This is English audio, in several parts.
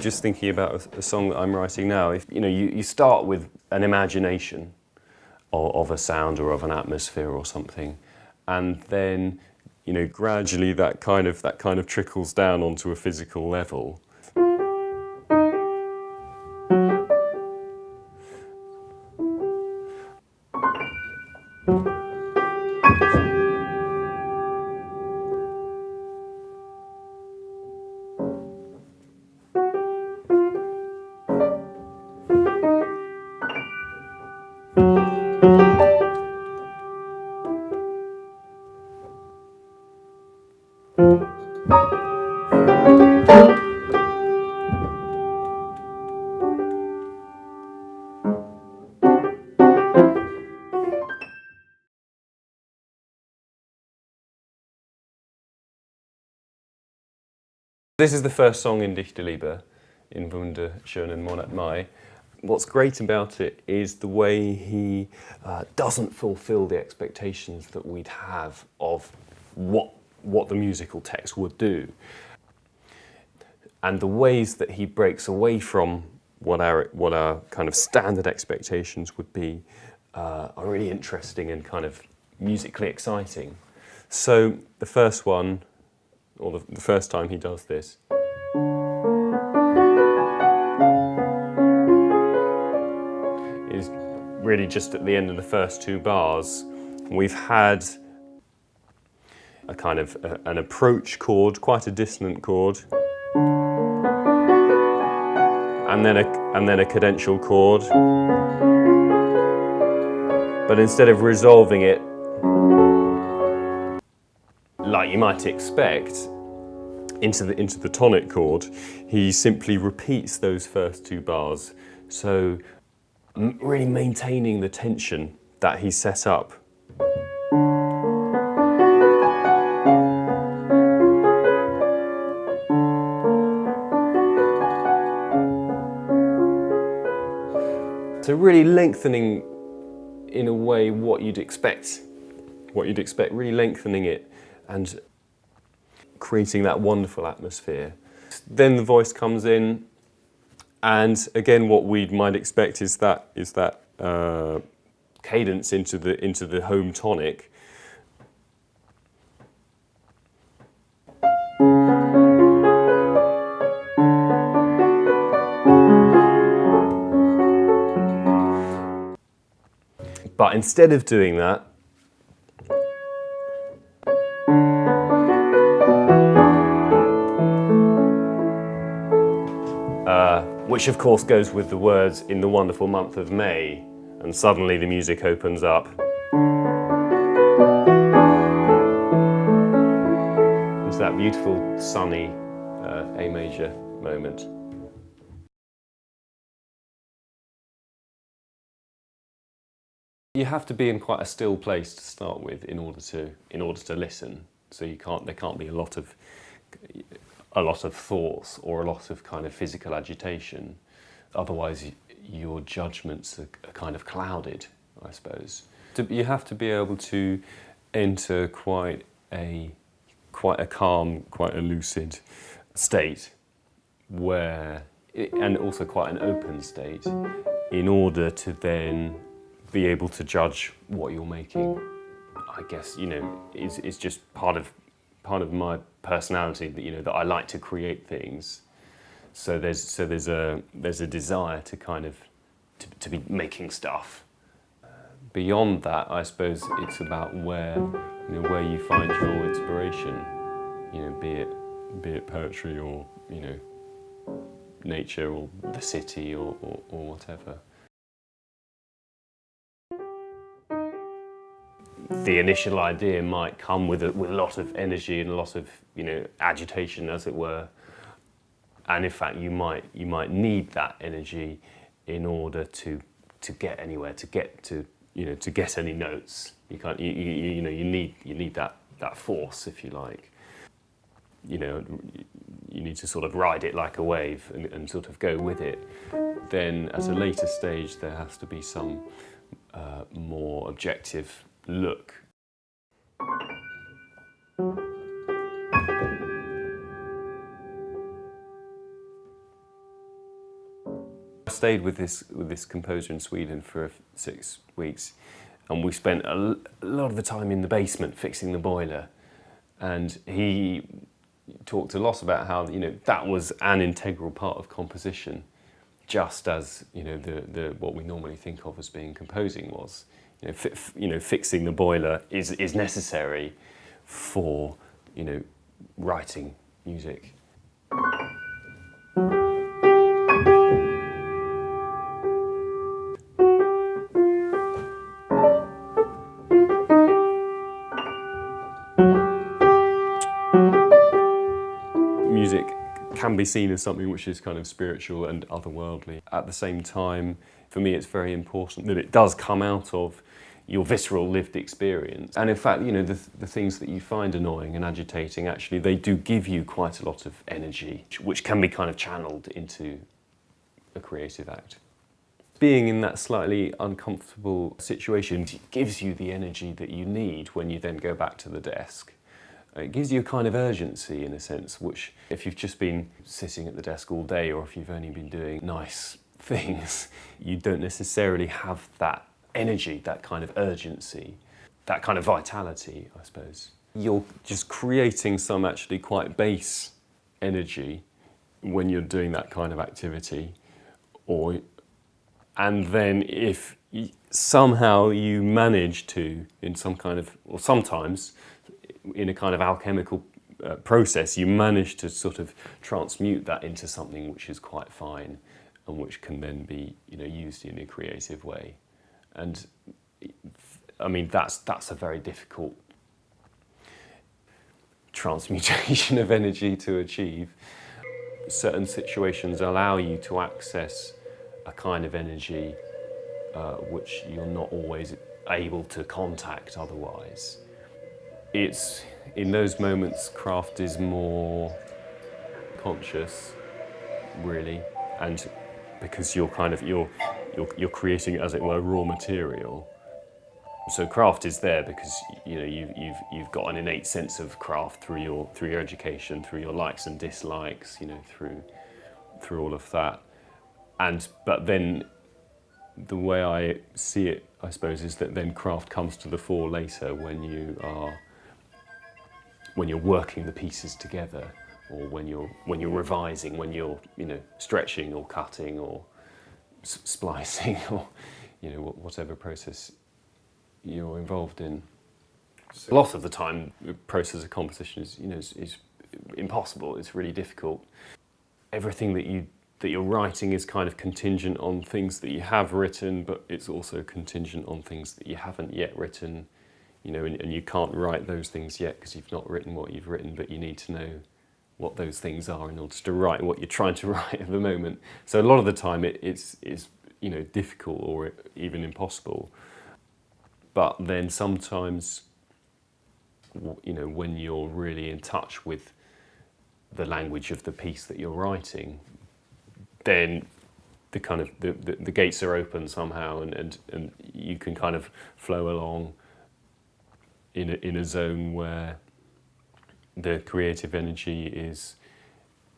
just thinking about a song that I'm writing now, if you start with an imagination of a sound or of an atmosphere or something, and then gradually that kind of trickles down onto a physical level. This is the first song in Dichterliebe, in Wunderschönen Monat Mai. What's great about it is the way he doesn't fulfill the expectations that we'd have of what the musical text would do. And the ways that he breaks away from what our kind of standard expectations would be are really interesting and kind of musically exciting. So the first one, or the first time he does this, is really just at the end of the first two bars. We've had a kind of an approach chord, quite a dissonant chord, and then a cadential chord. But instead of resolving it like you might expect into the tonic chord, he simply repeats those first two bars. So really maintaining the tension that he set up. So really lengthening, in a way, what you'd expect, really lengthening it and creating that wonderful atmosphere. Then the voice comes in, and again what we might expect is that cadence into the home tonic. But instead of doing that, which of course goes with the words "in the wonderful month of May," and suddenly the music opens up. It's that beautiful, sunny A major moment. You have to be in quite a still place to start with in order to listen. So there can't be a lot of thoughts or a lot of kind of physical agitation. Otherwise, your judgments are kind of clouded, I suppose. You have to be able to enter quite a calm, quite a lucid state, and also quite an open state, in order to then be able to judge what you're making. I guess it's just part of my personality that I like to create things. So there's a desire to kind of to be making stuff. Beyond that, I suppose it's about where you find your inspiration. Be it poetry or nature or the city or whatever. The initial idea might come with a lot of energy and a lot of agitation, as it were, and in fact you might need that energy in order to get anywhere, to get any notes. You need that force, if you like. You need to sort of ride it like a wave and sort of go with it. Then at a later stage there has to be some more objective look. stayed with this composer in Sweden for 6 weeks, and we spent a lot of the time in the basement fixing the boiler. And he talked a lot about how, you know, that was an integral part of composition, just as, you know, the what we normally think of as being composing was. You know, fixing the boiler is necessary for, you know, writing music. Music can be seen as something which is kind of spiritual and otherworldly. At the same time, for me, it's very important that it does come out of your visceral lived experience. And in fact, you know, the things that you find annoying and agitating, actually, they do give you quite a lot of energy, which can be kind of channeled into a creative act. Being in that slightly uncomfortable situation gives you the energy that you need when you then go back to the desk. It gives you a kind of urgency, in a sense, which if you've just been sitting at the desk all day, or if you've only been doing nice things, you don't necessarily have that energy, that kind of urgency, that kind of vitality, I suppose. You're just creating some actually quite base energy when you're doing that kind of activity, and then if somehow you manage to, in some kind of, or sometimes in a kind of alchemical process, you manage to sort of transmute that into something which is quite fine and which can then be, you know, used in a creative way. And I mean, that's a very difficult transmutation of energy to achieve. Certain situations allow you to access a kind of energy which you're not always able to contact otherwise. It's in those moments craft is more conscious, really, and because you're kind of you're creating, as it were, raw material. So craft is there because, you know, you've got an innate sense of craft through your education, through your likes and dislikes, you know, through all of that. But then the way I see it, I suppose, is that then craft comes to the fore later when you're working the pieces together, or when you're revising, when you're, you know, stretching or cutting or splicing, or, you know, whatever process you're involved in. A lot of the time, the process of composition is, you know, is impossible. It's really difficult. Everything that you're writing is kind of contingent on things that you have written, but it's also contingent on things that you haven't yet written. You know, and you can't write those things yet because you've not written what you've written, but you need to know what those things are in order to write what you're trying to write at the moment. So a lot of the time it's you know, difficult or even impossible. But then sometimes, you know, when you're really in touch with the language of the piece that you're writing, then the kind of the gates are open somehow, and you can kind of flow along in a zone where the creative energy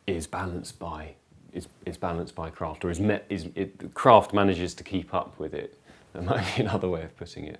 is balanced by craft, or craft manages to keep up with it. That might be another way of putting it.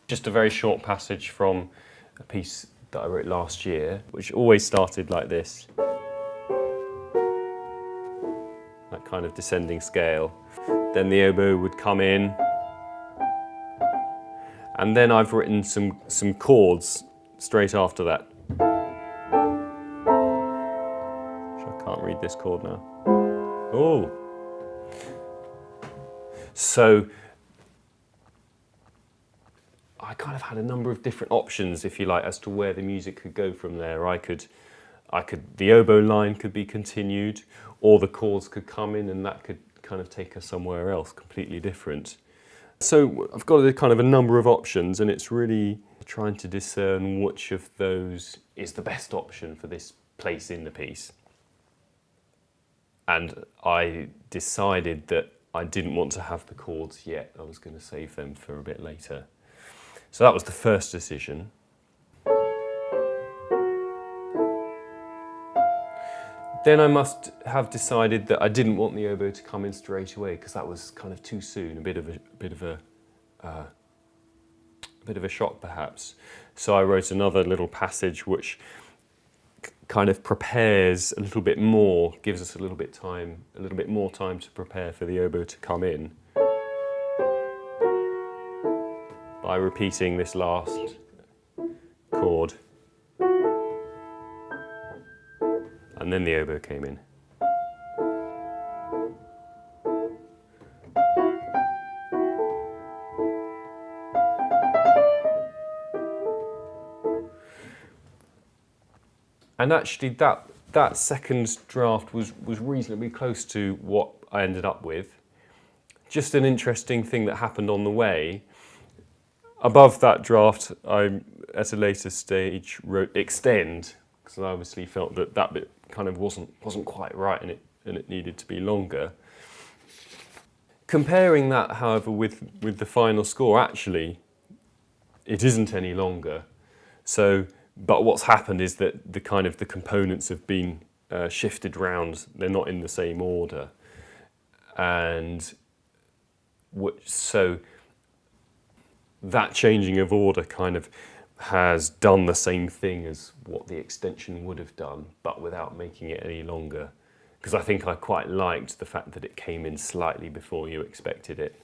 Just a very short passage from a piece that I wrote last year, which always started like this. That kind of descending scale. Then the oboe would come in. And then I've written some chords straight after that, which I can't read this chord now. Oh. So I kind of had a number of different options, if you like, as to where the music could go from there. The oboe line could be continued, or the chords could come in and that could kind of take us somewhere else, completely different. So I've got a kind of a number of options, and it's really trying to discern which of those is the best option for this place in the piece. And I decided that I didn't want to have the chords yet. I was going to save them for a bit later. So that was the first decision. Then I must have decided that I didn't want the oboe to come in straight away, because that was kind of too soon, a bit of a shock perhaps. So I wrote another little passage which kind of prepares a little bit more, gives us a little bit more time to prepare for the oboe to come in, by repeating this last chord. And then the oboe came in. And actually that second draft was reasonably close to what I ended up with. Just an interesting thing that happened on the way. Above that draft, I, at a later stage, wrote extend, because I obviously felt that that bit kind of wasn't quite right, and it needed to be longer. Comparing that, however, with the final score, actually, it isn't any longer. So, but what's happened is that the components have been shifted round. They're not in the same order, and so that changing of order kind of has done the same thing as what the extension would have done, but without making it any longer. Because I think I quite liked the fact that it came in slightly before you expected it.